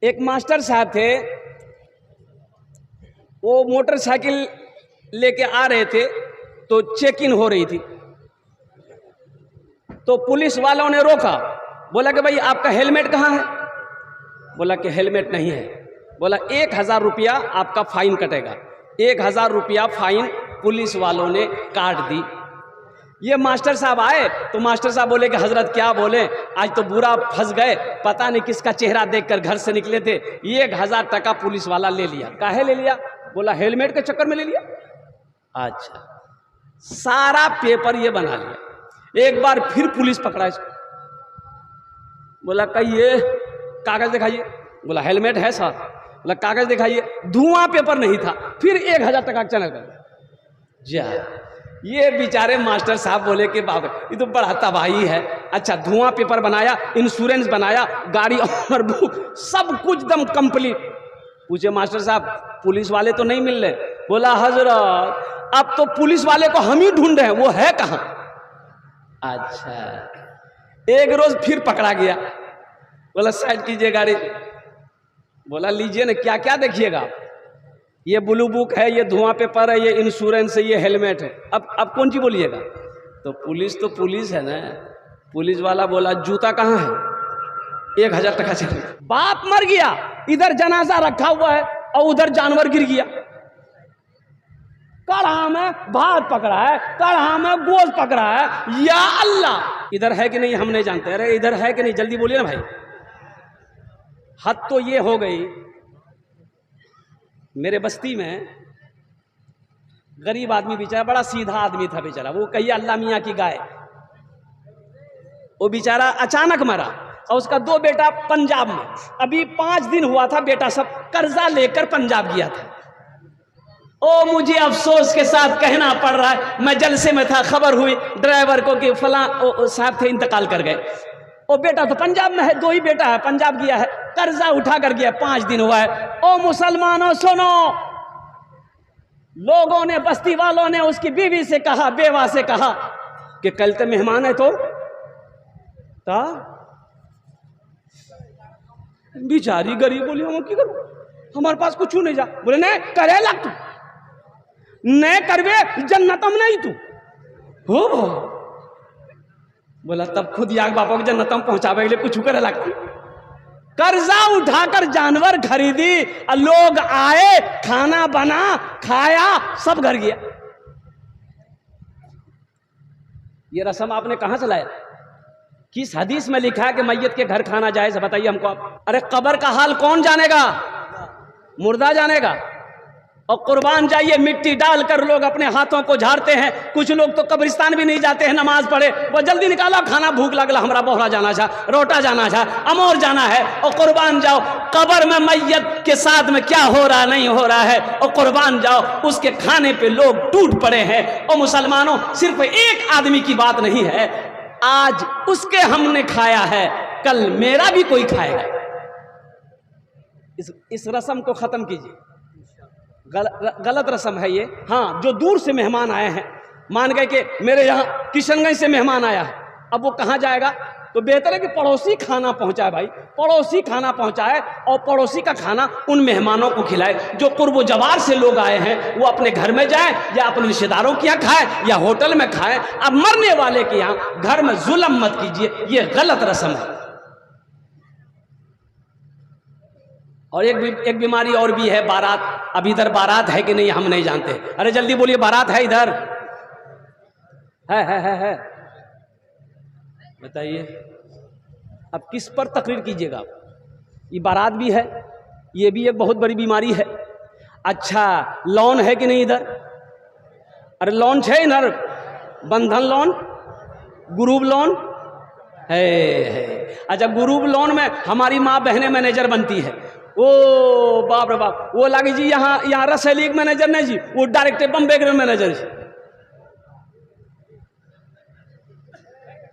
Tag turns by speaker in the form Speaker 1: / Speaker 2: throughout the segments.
Speaker 1: एक मास्टर साहब थे, वो मोटरसाइकिल लेके आ रहे थे तो चेक इन हो रही थी, तो पुलिस वालों ने रोका, बोला कि भाई आपका हेलमेट कहाँ है? बोला कि हेलमेट नहीं है। बोला 1000 रुपया आपका फाइन कटेगा। 1000 रुपया फाइन पुलिस वालों ने काट दी। ये मास्टर साहब आए तो मास्टर साहब बोले कि हजरत क्या बोले, आज तो बुरा फंस गए, पता नहीं किसका चेहरा देखकर घर से निकले थे, 1000 टका पुलिस वाला ले लिया। काहे ले लिया? बोला हेलमेट के चक्कर में ले लिया। अच्छा, सारा पेपर ये बना लिया। एक बार फिर पुलिस पकड़ा इसको, बोला कहीं ये कागज दिखाइए। बोला हेलमेट है सर। बोला कागज दिखाइए, धुआं पेपर नहीं था। फिर 1000 टका चला कर जा। ये बेचारे मास्टर साहब बोले कि बाप ये तो बड़ा तबाही है। अच्छा, धुआं पेपर बनाया, इंश्योरेंस बनाया, गाड़ी और बुक, सब कुछ दम कंप्लीट। पूछे मास्टर साहब पुलिस वाले तो नहीं मिल रहे? बोला हजरत अब तो पुलिस वाले को हम ही ढूंढ रहे हैं, वो है कहाँ? अच्छा, एक रोज फिर पकड़ा गया। बोला साइड कीजिए गाड़ी। बोला लीजिए ना, क्या क्या देखिएगा? ये ब्लू बुक है, ये धुआं पेपर है, ये इंश्योरेंस है, ये हेलमेट है। अब कौन सी बोलिएगा? तो पुलिस है ना। पुलिस वाला बोला जूता कहाँ है? 1000 टका चाहिए। बाप मर गया, इधर जनाजा रखा हुआ है और उधर जानवर गिर गया। कढ़ा में भात पकड़ा है, कढ़ा में गोश्त पकड़ा है। या अल्लाह, इधर है कि नहीं हम नहीं जानते। अरे इधर है कि नहीं, जल्दी बोलिए ना भाई। हद तो ये हो गई, मेरे बस्ती में गरीब आदमी बेचारा, बड़ा सीधा आदमी था बेचारा, वो कहिए अल्लाह मियाँ की गाय। वो बेचारा अचानक मरा और उसका 2 बेटा पंजाब में। अभी 5 दिन हुआ था, बेटा सब कर्जा लेकर पंजाब गया था। ओ मुझे अफसोस के साथ कहना पड़ रहा है, मैं जलसे में था, खबर हुई ड्राइवर को कि फलां साहब थे, इंतकाल कर गए। ओ बेटा तो पंजाब में है, 2 ही बेटा है, पंजाब गया है, कर्जा उठा कर गया, 5 दिन हुआ है। ओ मुसलमानों सुनो, लोगों ने, बस्ती वालों ने उसकी बीवी से कहा, बेवा से कहा कि कल तो मेहमान है तो बेचारी गरीब बोली हम की करूं, हमारे पास कुछ नहीं जा। बोले नहीं करे लग तू, नहीं करवे जन्नतम नहीं तू हो। बोला तब खुद याग बापा को जन्नतम पहुंचावे के लिए कुछ करे लगती। कर्जा उठाकर जानवर खरीदी, लोग आए, खाना बना, खाया, सब घर गया। ये रस्म आपने कहां से लाया? किस हदीस में लिखा है कि मैयत के घर खाना जायज है? बताइए हमको आप। अरे कब्र का हाल कौन जानेगा? मुर्दा जानेगा। और कुर्बान जाइए, मिट्टी डालकर लोग अपने हाथों को झाड़ते हैं। कुछ लोग तो कब्रिस्तान भी नहीं जाते हैं नमाज पढ़े, वो जल्दी निकाला खाना, भूख लगला, हमरा बोहरा जाना था, रोटा जाना था, अमोर जाना है, और कुर्बान जाओ। कब्र में मैयत के साथ में क्या हो रहा नहीं हो रहा है, और कुर्बान जाओ, उसके खाने पे लोग टूट पड़े हैं। और मुसलमानों, सिर्फ एक आदमी की बात नहीं है, आज उसके हमने खाया है, कल मेरा भी कोई खाएगा। इस रस्म को खत्म कीजिए, गलत रस्म है ये। हाँ, जो दूर से मेहमान आए हैं, मान गए कि मेरे यहाँ किशनगंज से मेहमान आया है, अब वो कहाँ जाएगा? तो बेहतर है कि पड़ोसी खाना पहुँचाए भाई, पड़ोसी खाना पहुँचाए और पड़ोसी का खाना उन मेहमानों को खिलाए। जो कुर्ब जवार से लोग आए हैं वो अपने घर में जाए या अपने रिश्तेदारों के यहाँ खाए या होटल में खाए। अब मरने वाले के यहाँ घर में जुल्म मत कीजिए, ये गलत रस्म है। और एक बीमारी और भी है, बारात। अब इधर बारात है कि नहीं हम नहीं जानते। अरे जल्दी बोलिए, बारात है इधर? है। बताइए अब किस पर तकरीर कीजिएगा? ये बारात भी है, ये भी एक बहुत बड़ी बीमारी है। अच्छा, लोन है कि नहीं इधर? अरे लोन है इधर, बंधन लोन, ग्रुप लोन है। अच्छा, ग्रुप लोन में हमारी माँ बहनें मैनेजर बनती है। ओ बाप रे बाप, वो लागी जी यहाँ रसैली मैनेजर नहीं जी, वो डायरेक्ट बम्बे के मैनेजर जी।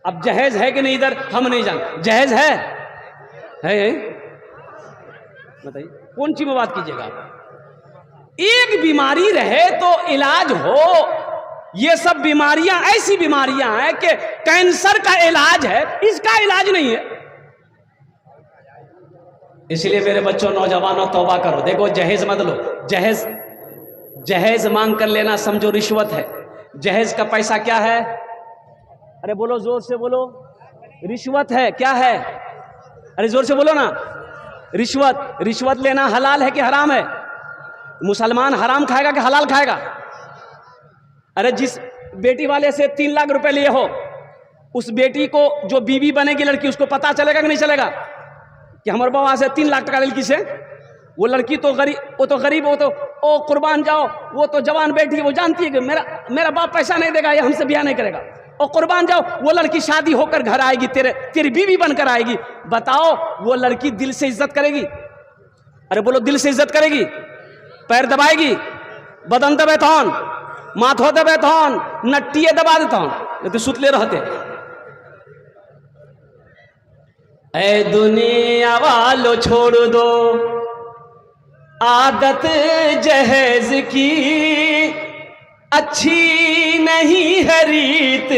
Speaker 1: अब जहेज है कि नहीं इधर हम नहीं जानते। जहेज है? बताइए कौन सी बात कीजिएगा? एक बीमारी रहे तो इलाज हो। ये सब बीमारियां ऐसी बीमारियां हैं कि कैंसर का इलाज है, इसका इलाज नहीं है। इसलिए मेरे बच्चों, नौजवानों, तौबा करो। देखो, जहेज मत लो। जहेज जहेज मांग कर लेना समझो रिश्वत है। जहेज का पैसा क्या है? अरे बोलो, जोर से बोलो। रिश्वत है। क्या है? अरे जोर से बोलो ना। रिश्वत। रिश्वत लेना हलाल है कि हराम है? मुसलमान हराम खाएगा कि हलाल खाएगा? अरे जिस बेटी वाले से 3 लाख रुपए लिए हो, उस बेटी को जो बीवी बनेगी लड़की, उसको पता चलेगा कि नहीं चलेगा कि हमारे बाबा से 3 लाख टका लड़की से? वो लड़की तो गरीब, वो तो गरीब, वो तो ओ कुर्बान जाओ, वो तो जवान बेटी है, वो जानती है कि मेरा बाप पैसा नहीं देगा, ये हमसे ब्याह नहीं करेगा। और कुर्बान जाओ, वो लड़की शादी होकर घर आएगी, तेरी बीवी बनकर आएगी। बताओ, वो लड़की दिल से इज्जत करेगी? अरे बोलो, दिल से इज्जत करेगी? पैर दबाएगी, बदन दबे थौन, माथो दबे थौन, नट्टिए दबा देता हूं तो सुतले रहते। ऐ दुनिया वालों छोड़ दो आदत जहेज की, अच्छी नहीं है रीत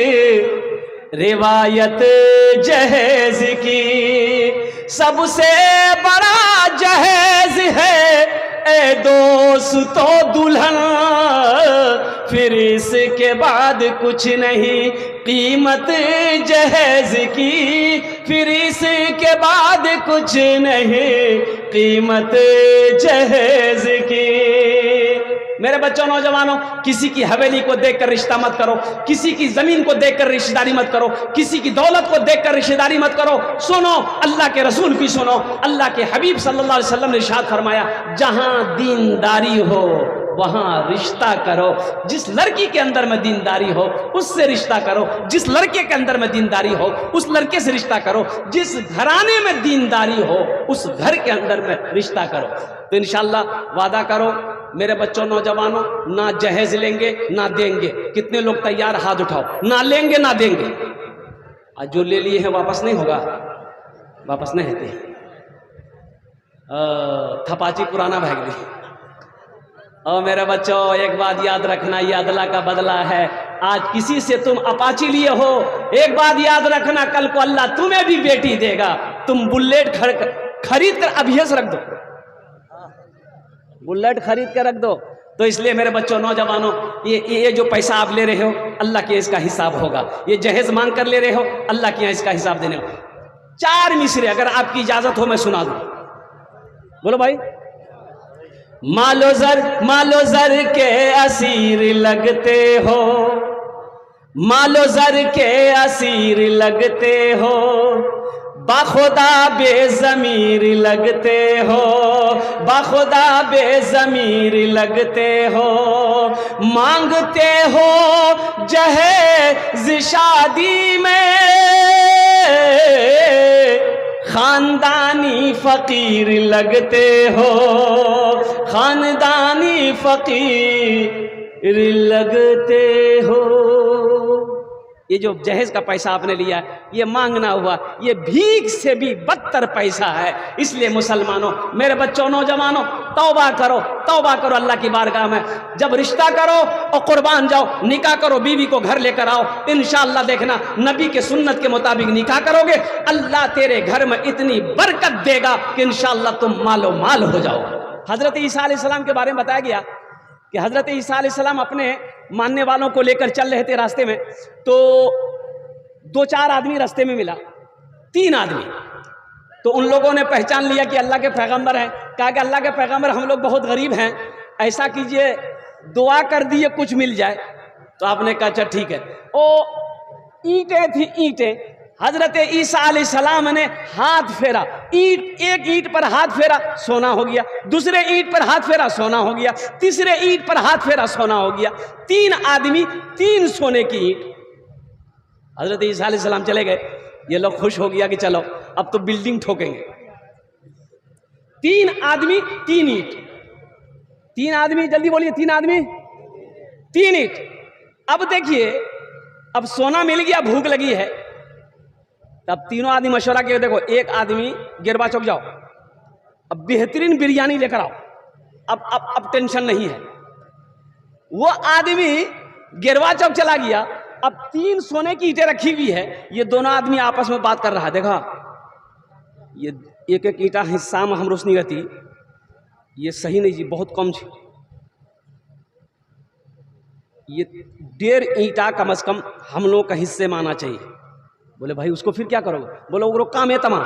Speaker 1: रिवायत जहेज की। सबसे बड़ा जहेज है ए दोस्तों दुल्हन, फिर इसके बाद कुछ नहीं कीमत जहेज की, फिर इसके बाद कुछ नहीं कीमत जहेज की। मेरे बच्चों, नौजवानों, किसी की हवेली को देखकर रिश्ता मत करो, किसी की जमीन को देखकर रिश्तेदारी मत करो, किसी की दौलत को देखकर रिश्तेदारी मत करो। सुनो, अल्लाह के रसूल की सुनो। अल्लाह के हबीब सल्लल्लाहु अलैहि वसल्लम ने इरशाद फरमाया, जहां दीनदारी हो वहां रिश्ता करो। जिस लड़की के अंदर में दीनदारी हो उससे रिश्ता करो, जिस लड़के के अंदर में दीनदारी हो उस लड़के से रिश्ता करो, जिस घराने में दीनदारी हो उस घर के अंदर में रिश्ता करो। तो इंशाअल्लाह वादा करो मेरे बच्चों, नौजवानों, ना जहेज लेंगे ना देंगे। कितने लोग तैयार? हाथ उठाओ। ना लेंगे ना देंगे। आज जो ले लिए हैं वापस नहीं होगा, वापस नहीं होते। थपाची पुराना भाग ली। और मेरे बच्चों, एक बात याद रखना, ये अदला का बदला है। आज किसी से तुम अपाची लिए हो, एक बात याद रखना, कल को अल्लाह तुम्हें भी बेटी देगा। तुम बुलेट खरीद कर अभी से रख दो, बुलेट खरीद कर रख दो। तो इसलिए मेरे बच्चों, नौजवानों, ये जो पैसा आप ले रहे हो, अल्लाह के इसका हिसाब होगा। ये जहेज मांग कर ले रहे हो, अल्लाह के यहाँ इसका हिसाब देने हो। 4 मिसरे अगर आपकी इजाजत हो मैं सुना दूं। बोलो भाई। मालो जर के असीर लगते हो, मालो जर के असीर लगते हो, बाखुदा बेज़मीर लगते हो, बाखुदा बेज़मीर लगते हो। मांगते हो जहेज शादी में, खानदानी फकीर लगते हो, खानदानी फकीर लगते हो। ये जो जहेज का पैसा आपने लिया, ये मांगना हुआ, ये भीख से भी बदतर पैसा है। इसलिए मुसलमानों, मेरे बच्चों, नौजवानों, तौबा करो, तौबा करो अल्लाह की बारगाह में। जब रिश्ता करो और कुर्बान जाओ, निकाह करो, बीवी को घर लेकर आओ। इंशाअल्लाह देखना, नबी के सुन्नत के मुताबिक निकाह करोगे, अल्लाह तेरे घर में इतनी बरकत देगा कि इंशाअल्लाह तुम मालो माल हो जाओ। हजरत ईसा अलैहिस्सलाम के बारे में बताया गया कि हजरत ईसा अलैहिस्सलाम अपने मानने वालों को लेकर चल रहे थे रास्ते में, तो 2-4 आदमी रास्ते में मिला, 3 आदमी। तो उन लोगों ने पहचान लिया कि अल्लाह के पैगंबर हैं। कहा कि अल्लाह के पैगंबर, हम लोग बहुत गरीब हैं, ऐसा कीजिए दुआ कर दिए कुछ मिल जाए। तो आपने कहा अच्छा ठीक है। ओ ईंटें थी, ईंटें। हजरत ईसा अलैहिस्सलाम ने हाथ फेरा, एक ईंट पर हाथ फेरा, सोना हो गया। दूसरे ईंट पर हाथ फेरा, सोना हो गया। तीसरे ईंट पर हाथ फेरा, सोना हो गया। 3 आदमी, 3 सोने की ईंट। हजरत ईसा अलैहिस्सलाम चले गए। ये लोग खुश हो गया कि चलो अब तो बिल्डिंग ठोकेंगे। 3 आदमी 3 ईंट, 3 आदमी, जल्दी बोलिए, 3 आदमी 3 ईंट। अब देखिए, अब सोना मिल गया, भूख लगी है। तब तीनों आदमी मशवरा किए, देखो एक आदमी गिरवा चौक जाओ, अब बेहतरीन बिरयानी लेकर आओ, अब टेंशन नहीं है। वो आदमी गिरवा चौक चला गया। अब 3 सोने की ईंटें रखी हुई है, ये दोनों आदमी आपस में बात कर रहा है। देखा, एक एक ईंटा हिस्सा में हम रोशनी रहती, ये सही नहीं जी, बहुत कम छे। ये 1.5 ईंटा कम से कम हम लोगों का हिस्से में आना चाहिए। बोले भाई उसको फिर क्या करोगे? बोलो वो काम है तमाम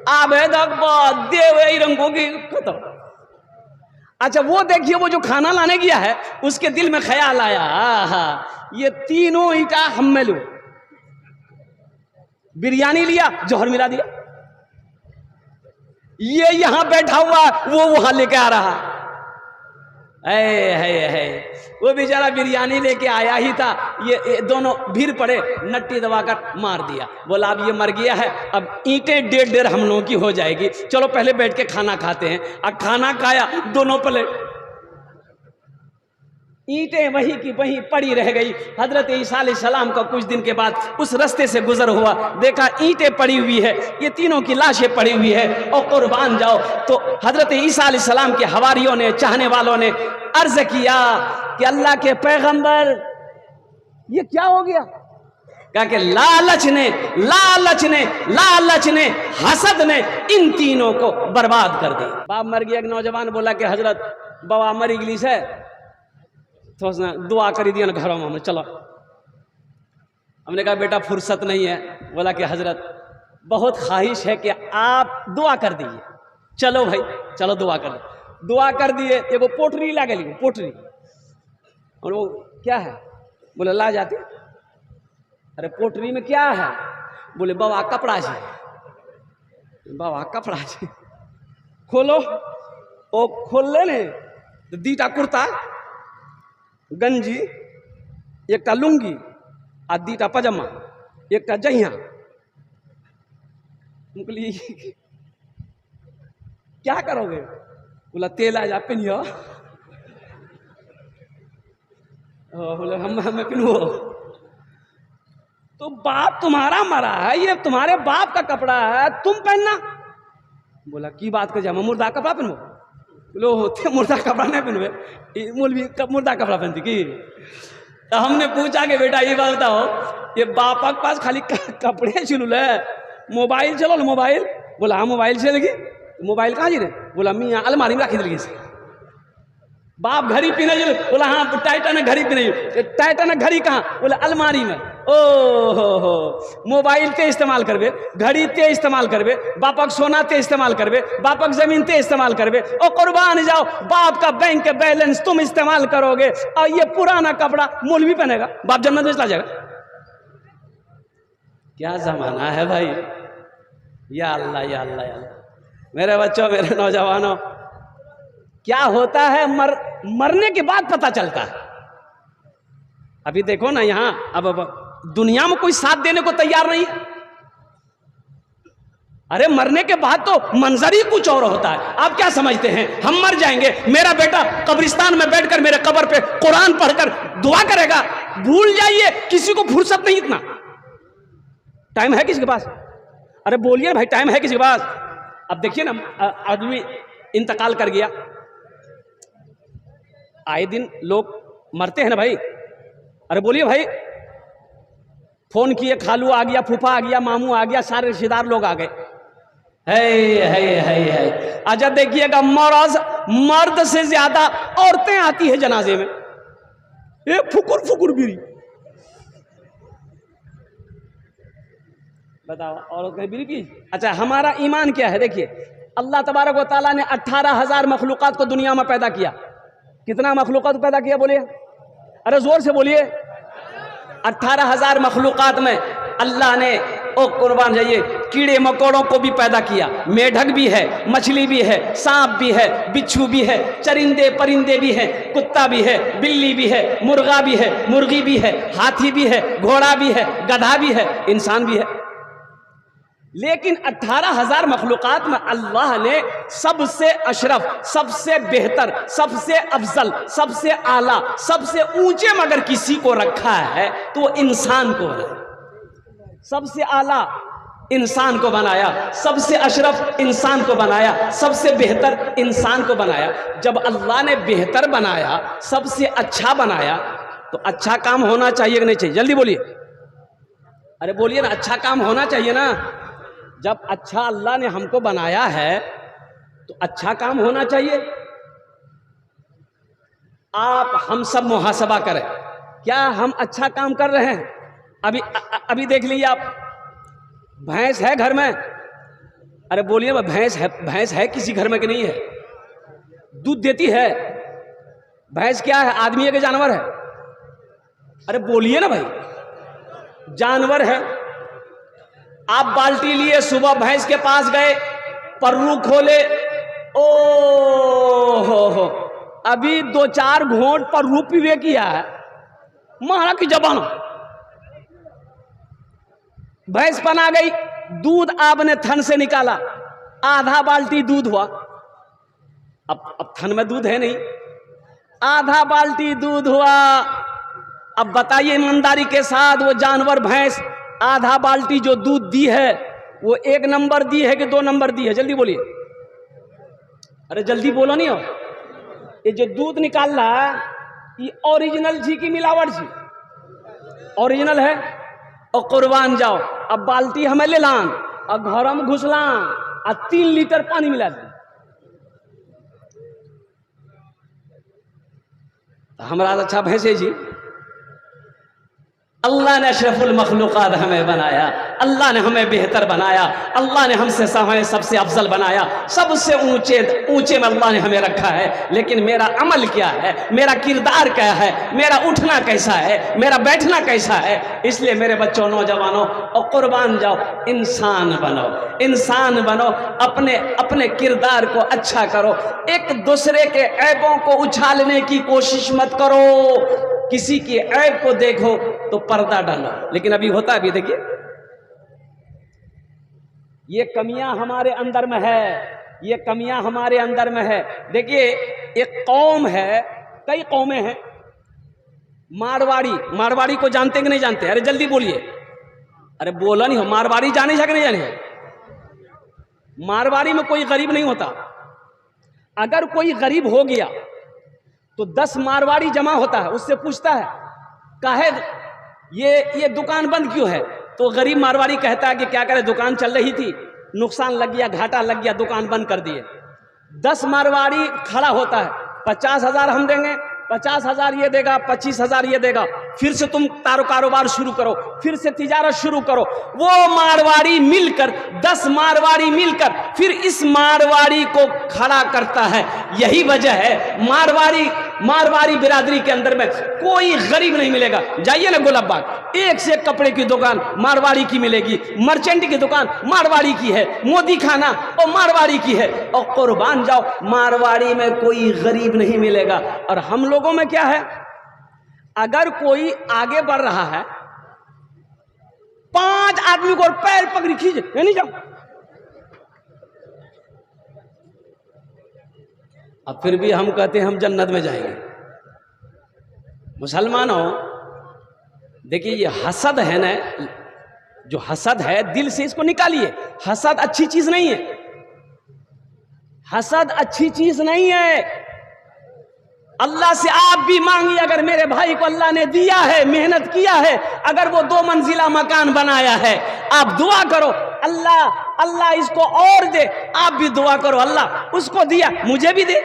Speaker 1: आबे देव रंगों की खत्म। अच्छा वो देखिए, वो जो खाना लाने गया है उसके दिल में ख्याल आया, ये तीनों ईंटा हम में लूं। बिरयानी लिया, जौहर मिला दिया। ये यहां बैठा हुआ, वो वहां लेके आ रहा है। वो बेचारा बिरयानी लेके आया ही था, ये दोनों भीड़ पड़े, नट्टी दबाकर मार दिया। बोला अब ये मर गया है, अब ईंटें 1.5 हम लोगों की हो जाएगी, चलो पहले बैठ के खाना खाते हैं। अब खाना खाया, दोनों प्लेट ईंटें वहीं की वहीं पड़ी रह गई। हजरत ईसा अलैहिस्सलाम का कुछ दिन के बाद उस रास्ते से गुजर हुआ, देखा ईंटें पड़ी हुई है, ये तीनों की लाशें पड़ी हुई है और कुर्बान जाओ। तो हजरत ईसा अलैहिस्सलाम के हवारियों ने, चाहने वालों ने अर्ज किया कि अल्लाह के पैगंबर ये क्या हो गया? कहा कि लालच ने हसद ने इन तीनों को बर्बाद कर दी। बाप मर गया। एक नौजवान बोला कि हजरत बाबा मर इंग्लिश है, तो उसने दुआ कर दिया ना घरों में, चलो। हमने कहा बेटा फुर्सत नहीं है। बोला कि हजरत बहुत ख्वाहिश है कि आप दुआ कर दीजिए। चलो भाई चलो दुआ कर दे। दुआ कर दिए। एगो पोटरी ला गई, पोटरी, और वो क्या है? बोले ला जाती। अरे पोटरी में क्या है? बोले बाबा कपड़ा है। बाबा कपड़ा है, खोलो। ओ खोल ले तो 2टा कुर्ता, गंजी, 1टा लुंगी आ 2टा पजामा, 1टा जहिया। मुकली क्या करोगे? बोला तेल आ जा पिनियो। बोले हमें पिनो। तो बाप तुम्हारा मरा है, ये तुम्हारे बाप का कपड़ा है, तुम पहनना। बोला की बात कर, जा मुर्दा कपड़ा पहनो। लो होते मुर्दा कपड़ा नहीं पहनवे, मौलवी मुर्दा कपड़ा पहनती की? तो हमने पूछा कि बेटा ये बात बताओ, ये बापा के पास खाली कपड़े चलू है, मोबाइल चलो मोबाइल? बोला हाँ मोबाइल चलेगी। मोबाइल कहाँ जी रे? बोला मियाँ अलमारी में रखी दिल्ली से। बाप घड़ी पहने, बोला हाँ टाइटन घड़ी पहने। टाइटन घड़ी कहाँ? बोला अलमारी में। ओ मोबाइल ते इस्तेमाल करबे, घड़ी ते इस्तेमाल करबे, बापक सोना ते इस्तेमाल करबे, बापक जमीन ते इस्तेमाल करबे, और कुर्बान जाओ बाप का बैंक के बैलेंस तुम इस्तेमाल करोगे, और ये पुराना कपड़ा मौलवी पहनेगा, बाप जन्नत में चला जाएगा। क्या जमाना है भाई। या अल्लाह या अल्लाह या अल्लाह। मेरे बच्चों, मेरे नौजवानों, क्या होता है मरने के बाद पता चलता है। अभी देखो ना यहां, अब दुनिया में कोई साथ देने को तैयार नहीं है। अरे मरने के बाद तो मंजर ही कुछ और होता है। आप क्या समझते हैं हम मर जाएंगे, मेरा बेटा कब्रिस्तान में बैठकर मेरे कब्र पे कुरान पढ़कर दुआ करेगा? भूल जाइए, किसी को फुर्सत नहीं। इतना टाइम है किसी के पास? अरे बोलिए भाई, टाइम है किसी के पास? अब देखिए ना, आदमी इंतकाल कर गया, आए दिन लोग मरते हैं ना भाई। अरे बोलिए भाई, फोन किए, खालू आ गया, फूफा आ गया, मामू आ गया, सारे रिश्तेदार लोग आ गए। है। अच्छा देखिएगा, मर्द से ज्यादा औरतें आती है जनाजे में। ये फुकुर फुकुर बीड़ी, बताओ औरत ने बीड़ी पी? अच्छा हमारा ईमान क्या है? देखिए अल्लाह तबारक व तआला ने 18,000 मखलूकात को दुनिया में पैदा किया। कितना मखलूकात पैदा किया बोलिए? अरे जोर से बोलिए। 18,000 मखलूकात में अल्लाह ने, ओ कुर्बान जाइए, कीड़े मकोड़ों को भी पैदा किया। मेढक भी है, मछली भी है, सांप भी है, बिच्छू भी है, चरिंदे परिंदे भी हैं, कुत्ता भी है, बिल्ली भी है, मुर्गा भी है, मुर्गी भी है, हाथी भी है, घोड़ा भी है, गधा भी है, इंसान भी है। लेकिन 18,000 मखलूकात में अल्लाह ने सबसे अशरफ, सबसे बेहतर, सबसे अफजल, सबसे आला, सबसे ऊंचे में अगर किसी को रखा है तो वो इंसान को बनाया। सबसे आला इंसान को बनाया, सबसे अशरफ इंसान को बनाया, सबसे बेहतर इंसान को बनाया। जब अल्लाह ने बेहतर बनाया, सबसे अच्छा बनाया, तो अच्छा काम होना चाहिए कि नहीं चाहिए? जल्दी बोलिए। अरे बोलिए ना, अच्छा काम होना चाहिए ना। जब अच्छा अल्लाह ने हमको बनाया है तो अच्छा काम होना चाहिए। आप हम सब मुहासबा करें, क्या हम अच्छा काम कर रहे हैं? अभी देख लीजिए आप, भैंस है घर में, अरे बोलिए भैंस है किसी घर में कि नहीं है? दूध देती है। भैंस क्या है, आदमी है कि जानवर है? अरे बोलिए ना भाई, जानवर है। आप बाल्टी लिए, सुबह भैंस के पास गए, पर्रू खोले, ओ हो, अभी 2-4 घोंट पर्रू पीवे किया है, मारा की जबान, भैंस पना गई, दूध आपने थन से निकाला, आधा बाल्टी दूध हुआ। अब थन में दूध है नहीं, आधा बाल्टी दूध हुआ। अब बताइए ईमानदारी के साथ, वो जानवर भैंस आधा बाल्टी जो दूध दी है वो 1 नंबर दी है कि 2 नंबर दी है? जल्दी बोलिए, अरे जल्दी बोलो नहीं हो। ये जो दूध निकाल रहा है ये ओरिजिनल जी की मिलावट जी? ओरिजिनल है। और कुर्बान जाओ, अब बाल्टी हमें ले लान और घर में घुसलान और 3 लीटर पानी मिला दी, हमारा अच्छा भैंसे जी। अल्लाह ने अशरफुल मखलूकात हमें बनाया, अल्लाह ने हमें बेहतर बनाया, अल्लाह ने हमसे सबसे अफजल बनाया, सबसे ऊंचे में अल्लाह ने हमें रखा है। लेकिन मेरा अमल क्या है, मेरा किरदार क्या है, मेरा उठना कैसा है, मेरा बैठना कैसा है? इसलिए मेरे बच्चों, नौजवानों, और कुर्बान जाओ, इंसान बनो, इंसान बनो, अपने किरदार को अच्छा करो, एक दूसरे के ऐबों को उछालने की कोशिश मत करो। किसी की ऐब को देखो तो पर्दा डालो। लेकिन अभी होता है, अभी देखिए ये कमियां हमारे अंदर में है, ये कमियां हमारे अंदर में है। देखिए एक कौम है, कई कौमें हैं, मारवाड़ी को जानते कि नहीं जानते? अरे जल्दी बोलिए, अरे बोला नहीं हो, मारवाड़ी जाने कि नहीं जाने? मारवाड़ी में कोई गरीब नहीं होता। अगर कोई गरीब हो गया तो 10 मारवाड़ी जमा होता है, उससे पूछता है काहे ये दुकान बंद क्यों है? तो गरीब मारवाड़ी कहता है कि क्या करे, दुकान चल रही थी, नुकसान लग गया, घाटा लग गया, दुकान बंद कर दिए। 10 मारवाड़ी खड़ा होता है, 50,000 हम देंगे, 50,000 ये देगा, 25,000 ये देगा, फिर से तुम कारोबार शुरू करो, फिर से तिजारत शुरू करो। वो मारवाड़ी मिलकर, 10 मारवाड़ी मिलकर फिर इस मारवाड़ी को खड़ा करता है। यही वजह है मारवाड़ी बिरादरी के अंदर में कोई गरीब नहीं मिलेगा। जाइए ना गुलाब बाग, एक से एक कपड़े की दुकान मारवाड़ी की मिलेगी, मर्चेंट की दुकान मारवाड़ी की है, मोदी खाना और मारवाड़ी की है। और कुर्बान जाओ, मारवाड़ी में कोई गरीब नहीं मिलेगा। और हम लोगों में क्या है, अगर कोई आगे बढ़ रहा है, 5 आदमी को पैर पकड़ी खींच, नहीं जाओ, अब फिर भी हम कहते हैं हम जन्नत में जाएंगे। मुसलमानों देखिए, ये हसद है ना, जो हसद है दिल से इसको निकालिए। हसद अच्छी चीज नहीं है, हसद अच्छी चीज नहीं है। अल्लाह से आप भी मांगिए, अगर मेरे भाई को अल्लाह ने दिया है, मेहनत किया है, अगर वो 2 मंजिला मकान बनाया है, आप दुआ करो अल्लाह इसको और दे। आप भी दुआ करो अल्लाह उसको दिया मुझे भी दे।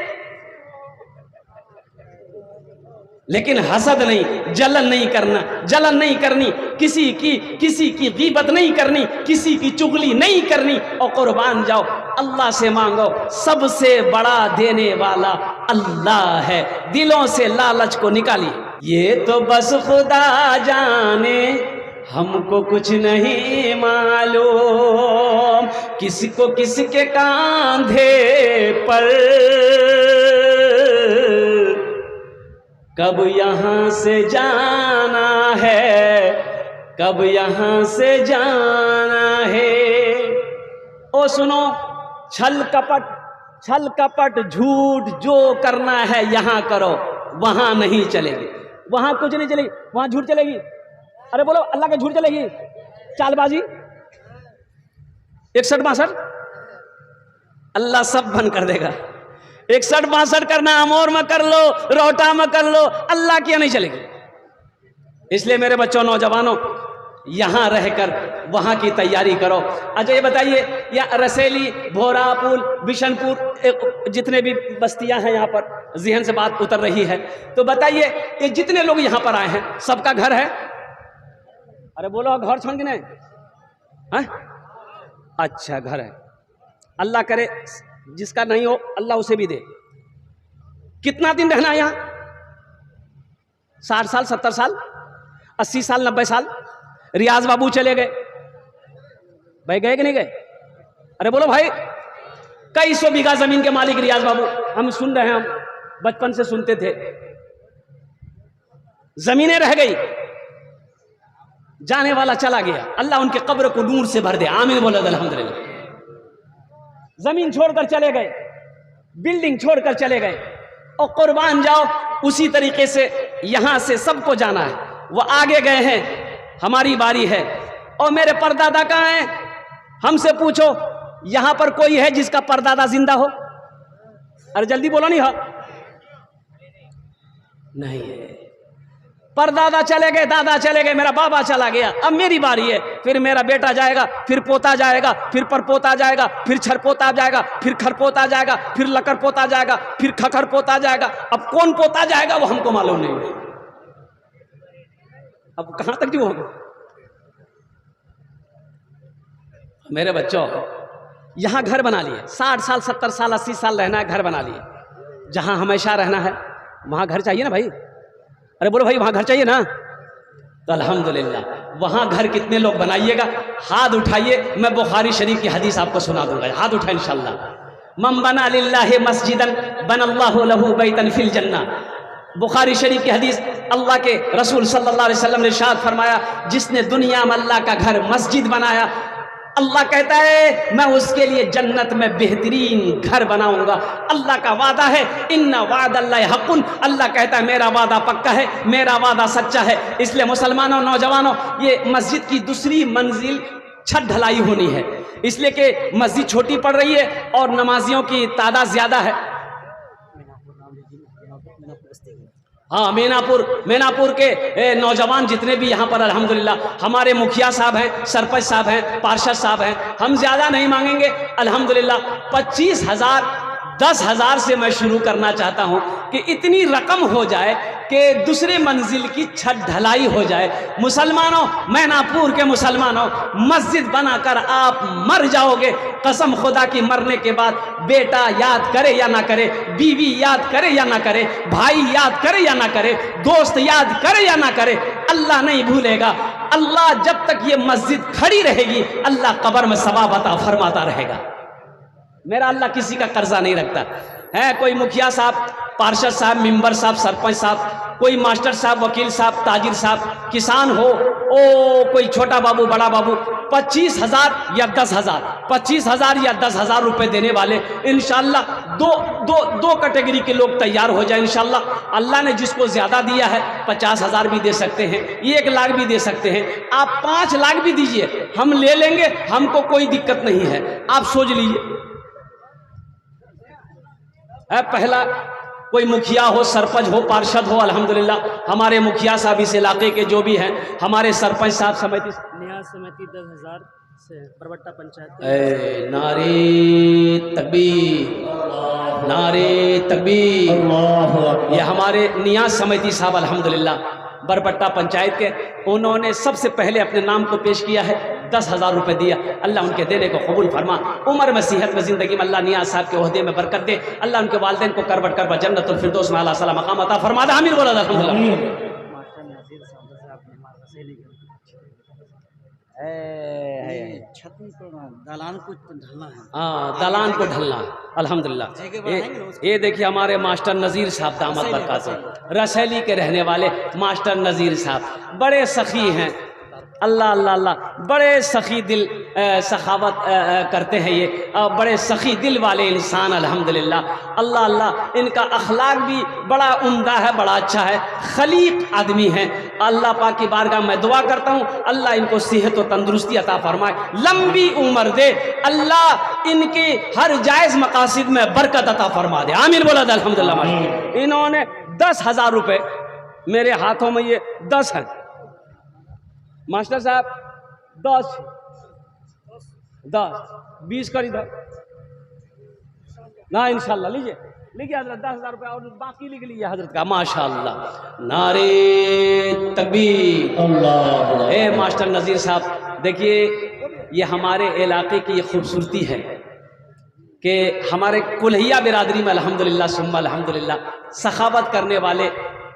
Speaker 1: लेकिन हसद नहीं, जलन नहीं करनी, किसी की गीबत नहीं करनी, किसी की चुगली नहीं करनी। और कुर्बान जाओ, अल्लाह से मांगो, सबसे बड़ा देने वाला अल्लाह है। दिलों से लालच को निकालिए। ये तो बस खुदा जाने, हमको कुछ नहीं मालूम, किसको किसके कांधे पर कब यहाँ से जाना है, कब यहाँ से जाना है। ओ सुनो, छल कपट झूठ जो करना है यहाँ करो, वहां नहीं चलेगी, वहां कुछ नहीं चलेगी, वहां झूठ चलेगी। अरे बोलो अल्लाह के झूठ चलेगी, चालबाजी 61-62 अल्लाह सब बंद कर देगा। 61-62 करना अमोर में कर लो, रोहटा में कर लो, अल्लाह की नहीं चलेगी। इसलिए मेरे बच्चों, नौजवानों, यहाँ रहकर वहाँ की तैयारी करो। अच्छा ये बताइए, या रसेली, भोरापुल, बिशनपुर, जितने भी बस्तियाँ हैं यहाँ पर, जहन से बात उतर रही है, तो बताइए ये जितने लोग यहाँ पर आए हैं सबका घर है? अरे बोलो, घर छोड़ के नहीं है? अच्छा घर है। अल्लाह करे जिसका नहीं हो अल्लाह उसे भी दे। कितना दिन रहना है यहाँ? 60 साल, 70 साल, 80 साल, 90 साल? रियाज बाबू चले गए भाई, गए कि नहीं गए? अरे बोलो भाई, कई 100 बीघा जमीन के मालिक रियाज बाबू, हम सुन रहे हैं, हम बचपन से सुनते थे। जमीनें रह गई, जाने वाला चला गया, अल्लाह उनके कब्र को नूर से भर दे, आमीन बोलो अल्हम्दुलिल्लाह। जमीन छोड़कर चले गए, बिल्डिंग छोड़कर चले गए, और कुर्बान जाओ, उसी तरीके से यहां से सबको जाना है। वो आगे गए हैं, हमारी बारी है। और मेरे परदादा कहाँ हैं? हमसे पूछो, यहां पर कोई है जिसका परदादा जिंदा हो? अरे जल्दी बोलो, नहीं हो? नहीं है। परदादा चले गए, दादा चले गए, मेरा बाबा चला गया, अब मेरी बारी है। फिर मेरा बेटा जाएगा, फिर पोता जाएगा, फिर परपोता जाएगा, फिर छरपोता जाएगा, फिर खरपोता जाएगा, फिर लकर पोता जाएगा, फिर खखर पोता जाएगा। अब कौन पोता जाएगा वो हमको मालूम नहीं। अब कहां तक जो होगा? मेरे बच्चों, यहां घर बना लिए, 60 साल, 70 साल, 80 साल रहना है, घर बना लिए। जहां हमेशा रहना है वहां घर चाहिए ना भाई? अरे बोलो भाई, वहां घर चाहिए ना? तो अल्हम्दुलिल्लाह, वहां घर कितने लोग बनाइएगा? हाथ उठाइए, मैं बुखारी शरीफ की हदीस आपको सुना दूंगा। हाथ उठाए इंशाअल्लाह। मन बना लिल्लाहि मस्जिदन बनल्लाहु लहू बैतन फिल जन्ना। बुखारी शरीफ की हदीस, अल्लाह के रसूल सल्लल्लाहु अलैहि वसल्लम ने इरशाद फरमाया, जिसने दुनिया में अल्लाह का घर मस्जिद बनाया, अल्लाह कहता है मैं उसके लिए जन्नत में बेहतरीन घर बनाऊंगा। अल्लाह का वादा है, इन्ना वादल्लाहि हक़्क़ुन। अल्लाह कहता है मेरा वादा पक्का है, मेरा वादा सच्चा है। इसलिए मुसलमानों, नौजवानों, ये मस्जिद की दूसरी मंजिल छत ढलाई होनी है, इसलिए कि मस्जिद छोटी पड़ रही है और नमाजियों की तादाद ज्यादा है। हाँ, मीनापुर के नौजवान जितने भी यहाँ पर अल्हम्दुलिल्लाह, हमारे मुखिया साहब हैं, सरपंच साहब हैं, पार्षद साहब हैं, हम ज़्यादा नहीं मांगेंगे अल्हम्दुलिल्लाह। 25,000, 10,000 से मैं शुरू करना चाहता हूँ कि इतनी रकम हो जाए कि दूसरे मंजिल की छत ढलाई हो जाए। मुसलमानों, मैनापुर के मुसलमानों, मस्जिद बनाकर आप मर जाओगे। कसम खुदा की, मरने के बाद बेटा याद करे या ना करे, बीवी याद करे या ना करे, भाई याद करे या ना करे, दोस्त याद करे या ना करे, अल्लाह नहीं भूलेगा। अल्लाह जब तक ये मस्जिद खड़ी रहेगी, अल्लाह कब्र में सवाब अता फरमाता रहेगा। मेरा अल्लाह किसी का कर्जा नहीं रखता है। कोई मुखिया साहब, पार्षद साहब, मेंबर साहब, सरपंच साहब, कोई मास्टर साहब, वकील साहब, ताजिर साहब, किसान हो, कोई छोटा बाबू, बड़ा बाबू, 25,000 या 10,000, 25,000 या 10,000 रुपए देने वाले इंशाअल्लाह दो कैटेगरी के लोग तैयार हो जाए इंशाअल्लाह। अल्लाह ने जिसको ज्यादा दिया है 50,000 भी दे सकते हैं, 1 लाख भी दे सकते हैं, आप 5 लाख भी दीजिए, हम ले लेंगे, हमको कोई दिक्कत नहीं है। आप सोच लीजिए, पहला कोई मुखिया हो, सरपंच हो, पार्षद हो, अल्हम्दुलिल्लाह हमारे मुखिया साहब इस इलाके के जो भी हैं, हमारे सरपंच साहब, समिति
Speaker 2: न्याज समिति 10,000 से बरबट्टा पंचायत।
Speaker 1: नारे तकबीर, नारे तकबीर। ये हमारे नियाज समिति साहब अल्हम्दुलिल्लाह बरबट्टा पंचायत के, उन्होंने सबसे पहले अपने नाम को पेश किया है, 10,000 रुपये दिया। अल्लाह उनके देने को कबूल फरमा, उम्र में, सेहत में, ज़िंदगी में अल्लाह नियाज साहब के ओहदे में बरकत दे। अल्लाह उनके वालिदैन को करबट करबा जन्नतुल फिरदौस में आला सला मकाम अता फरमा दे। आमीन बोला अल्हम्दुलिल्लाह।
Speaker 2: छत दालान को ढलना है।
Speaker 1: हाँ, दालान को ढलना अल्हम्दुलिल्लाह। ये देखिए हमारे मास्टर नज़ीर साहब दामद बरकातहू, रसैली के रहने वाले मास्टर नज़ीर साहब बड़े सखी हैं। अल्लाह अल्लाह अल्लाह, बड़े सखी दिल सखावत करते हैं ये, बड़े सखी दिल वाले इंसान अल्हम्दुलिल्लाह। अल्लाह अल्लाह, इनका अखलाक भी बड़ा उम्दा है, बड़ा अच्छा है, खलीक आदमी है। अल्लाह पाक की बारगाह में दुआ करता हूँ, अल्लाह इनको सेहत और तंदुरुस्ती अता फरमाए, लंबी उम्र दे, अल्लाह इनकी हर जायज़ मकासिद में बरकत अता फरमा दे। आमीन बोला अल्हम्दुलिल्लाह। इन्होंने 10,000 रुपये, मेरे हाथों में ये 10 है, मास्टर साहब 10 20 कर इधर ना, इंशाल्लाह लीजिए लिखिए हजरत 10,000 रुपया और बाकी लिख लीजिए हजरत का। माशाल्लाह, नारे तकबीर अल्लाह। ए मास्टर नज़ीर साहब देखिए, ये हमारे इलाके की ये खूबसूरती है कि हमारे कुल्हिया बिरादरी में अल्हम्दुलिल्लाह सुम्मा अल्हम्दुलिल्लाह सखावत करने वाले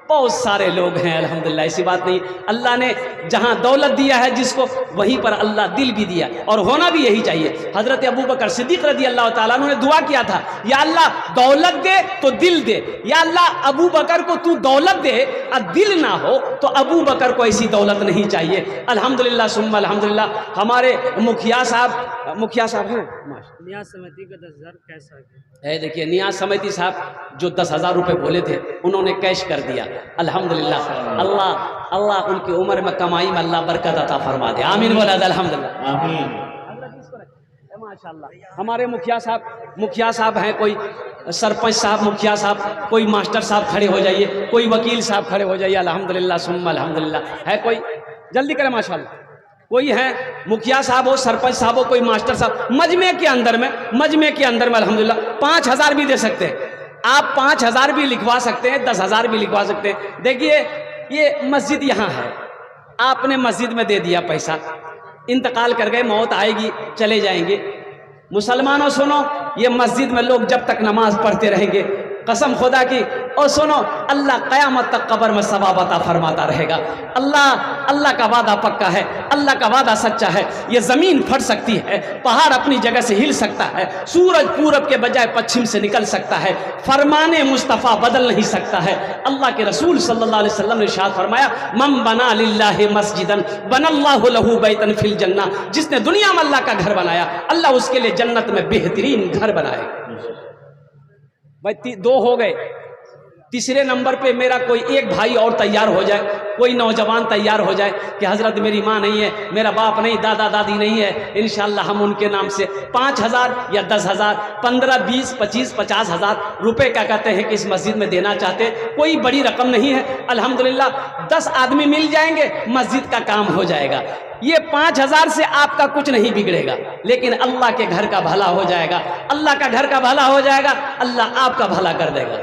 Speaker 1: बहुत सारे लोग हैं अल्हम्दुलिल्लाह। ऐसी बात नहीं, अल्लाह ने जहाँ दौलत दिया है जिसको, वहीं पर अल्लाह दिल भी दिया, और होना भी यही चाहिए। हज़रत अबू बकर सिद्दीक़ रज़ी अल्लाह ताला अन्हु ने दुआ किया था, या अल्लाह दौलत दे तो दिल दे, या अल्लाह अबू बकर को तू दौलत दे और दिल ना हो तो अबू बकर को ऐसी दौलत नहीं चाहिए। अल्हम्दुलिल्लाह सुम्मा अल्हम्दुलिल्लाह। हमारे मुखिया साहब हैं
Speaker 2: न्याज समिति का 10,000 कैश आ गया।
Speaker 1: देखिए नियाज समिति साहब जो 10,000 रुपये बोले थे उन्होंने कैश कर दिया। अल्हम्दुलिल्लाह, अल्लाह उनकी उम्र में कमाई में अल्लाह बरकत अता फरमा दे। आमीन बोला अल्हम्दुलिल्लाह आमीन। माशाल्लाह हमारे मुखिया साहब हैं, कोई सरपंच साहब, मुखिया साहब, कोई मास्टर साहब खड़े हो जाइए, कोई वकील साहब खड़े हो जाइए। अल्हम्दुलिल्लाह सुम्मा अल्हम्दुलिल्लाह। है कोई जल्दी करें माशाल्लाह, कोई है मुखिया साहब हो, सरपंच साहब हो, कोई मास्टर साहब। मजमे के अंदर में अल्हम्दुलिल्लाह 5,000 भी दे सकते हैं आप, 5,000 भी लिखवा सकते हैं, 10,000 भी लिखवा सकते हैं। देखिए ये मस्जिद यहाँ है, आपने मस्जिद में दे दिया पैसा, इंतकाल कर गए, मौत आएगी, चले जाएंगे। मुसलमानों सुनो, ये मस्जिद में लोग जब तक नमाज पढ़ते रहेंगे, कसम खुदा की, और सुनो अल्लाह क़यामत तक कब्र में सवाब अता फरमाता रहेगा। अल्लाह का वादा पक्का है, अल्लाह का वादा सच्चा है। ये ज़मीन फट सकती है, पहाड़ अपनी जगह से हिल सकता है, सूरज पूरब के बजाय पश्चिम से निकल सकता है, फरमाने मुस्तफ़ा बदल नहीं सकता है। अल्लाह के रसूल सल्लल्लाहु अलैहि वसल्लम ने इरशाद फरमाया, मन बना लिल्लाहि मस्जिदन बनल्लाहु लहू बैतन फिल जन्ना। जिसने दुनिया में अल्लाह का घर बनाया, अल्लाह उसके लिए जन्नत में बेहतरीन घर बनाएगा। भाई 2 हो गए, तीसरे नंबर पे मेरा कोई एक भाई और तैयार हो जाए, कोई नौजवान तैयार हो जाए कि हजरत मेरी माँ नहीं है, मेरा बाप नहीं, दादा दादी नहीं है, इंशाअल्लाह हम उनके नाम से 5,000 या 10,000, 15, 20, 25, 50,000 रुपये क्या कहते हैं कि इस मस्जिद में देना चाहते हैं। कोई बड़ी रकम नहीं है, अल्हम्दुलिल्लाह 10 आदमी मिल जाएंगे, मस्जिद का काम हो जाएगा। ये 5,000 से आपका कुछ नहीं बिगड़ेगा, लेकिन अल्लाह के घर का भला हो जाएगा, अल्लाह का घर का भला हो जाएगा, अल्लाह आपका भला कर देगा।